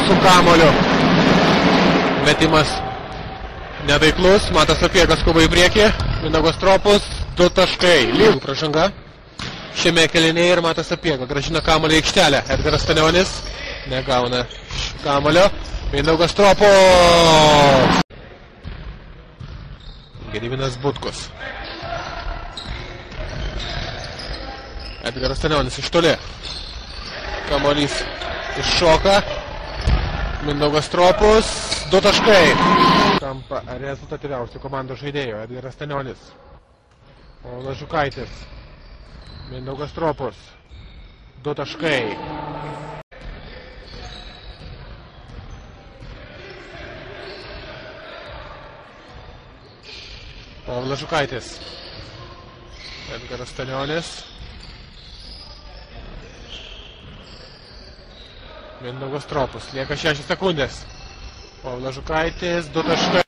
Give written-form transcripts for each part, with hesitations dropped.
Su kamuoliu. Metimas neveiklus. Matas Sapiegas skuba į priekį. Mindaugas Stropus. 2 taškai. Lygų pražanga. Šiame kėlinėje ir Matas Sapiega grąžina kamuolį į aikštelę. Edgaras Stanionis negauna kamuolio. Mindaugas Stropus. Gediminas Butkus. Edgaras Stanionis iš toli. Kamuolys iššoka. Mindaugas Stropus. 2 taškai. Tampa rezultatyviausių komandos žaidėjo Edgaras Stanionis. Povilas Žukaitis. Mindaugas Stropus. 2 taškai. Povilas Žukaitis. Edgaras Stanionis. Mindaugas Stropus. Lieka 6 sekundės. Povilas Žukaitis. 2 taškai.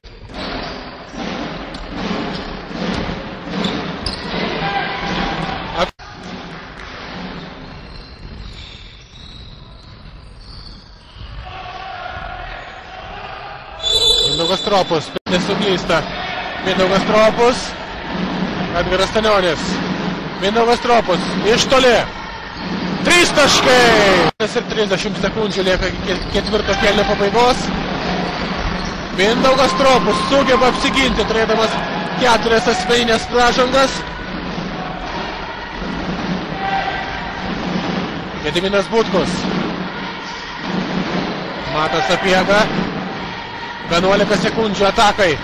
Mindaugas Stropus. Nesuklysta. Mindaugas Stropus. Edgaras Stanionis. Mindaugas Stropus. Iš toli. 3 taškai. Ir 30 sekundžių lieka iki ketvirto kėlinio pabaigos. Mindaugas Stropus sugeba apsiginti, turėdamas 4 asmeninės pražangas. Gediminas Butkus. Matas Sapiega. 11 sekundžių atakai.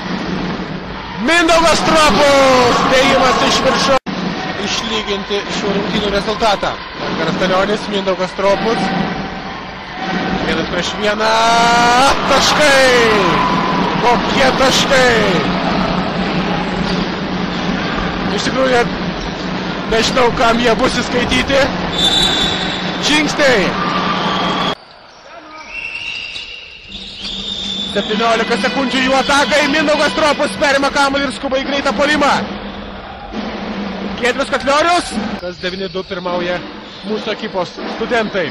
Mindaugas Stropus. Dėjimas iš viršų. Išlyginti šių rungtynių rezultatą. Edgaras Stanionis, Mindaugas Stropus. 1-1. Taškai. Kokie taškai. Iš tikrųjų, nežinau, kam jie bus įskaityti. Žingsniai. 17 sekundžių jų atakai. Mindaugas Stropus perima kamuolį ir skuba į greitą puolimą. Giedrius Katliorius. Kas 9-2 pirmauja mūsų ekipos studentai.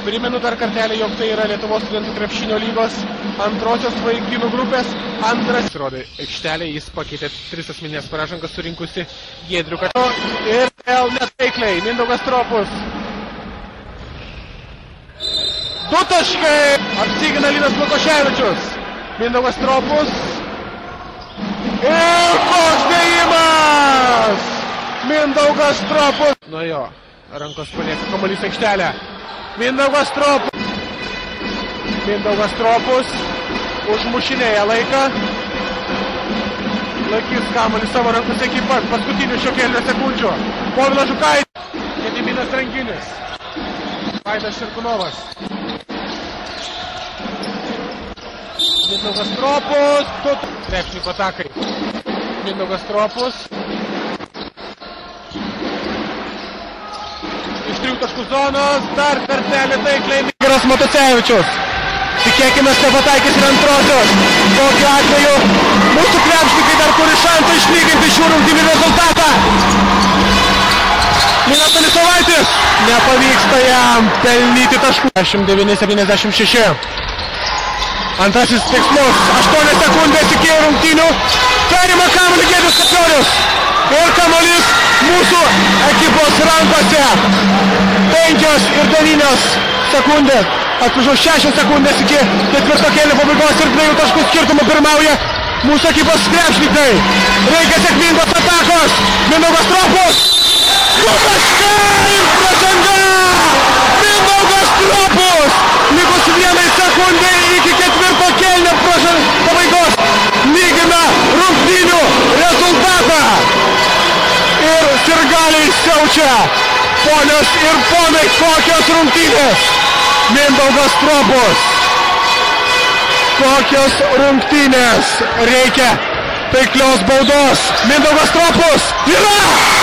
Primenu dar kartelį, jog tai yra Lietuvos studentų krepšinio lygos antrosios vaikinų grupės antras. Rodai aikštelė, jis pakeitė 3 asmeninės pražangas surinkusi Giedrių Katliorių. Ir vėl netaikliai. Mindaugas Stropus. 2 taškai. Apsigina Linas Lukoševičius. Mindaugas Stropus. Ir koks dėjimas! Mindaugas Stropus. Nu jo, rankos palieka kamuolys aikštelę. Mindaugas Stropus. Mindaugas Stropus užmušinėja laiką. Laikys kamuolį savo rankos ekipa. Paskutinių šio kėlinio sekundžių. Povilas Žukaitis. Gediminas Ranginis. Vaidas Širkunovas. Mindaugas Stropus. Krepšiniko atakai. Mindaugas Stropus. Iš 3 taškų zonos. Dar kartelį taikliai Migras Matusevičius. Tikėkime, kad pataikys ir antrosios. Tokiu atveju mūsų krepšininkai dar turi šansą išlyginti šių rungtynių rezultatą. Linas Tolisovaitis. Nepavyksta jam pelnyti taškų. 69-76. Antrasis tikslus. 8 sekundės iki rungtynių. Perima kamuolį Giedrius Kapiorius. Ir kamuolys mūsų ekipos rankose. 5 sekundės. Atprašau, 6 sekundės iki ketvirto kėlinio pabaigos ir 2 taškų skirtumų pirmauja mūsų ekipos krepšininkai. Reikia sėkmingos atakos. Mindaugas Stropus. 2 taškai ir pražanga. Mindaugas Stropus. Likus 1 sekundė iki ketvirto kėlinio pabaigos. Lygina rungtynių rezultatą. Ir sirgaliai siaučia. Ponios ir ponai, kokios rungtynės. Mindaugas Stropus. Kokios rungtynės. Reikia taiklios baudos. Mindaugas Stropus. Yra!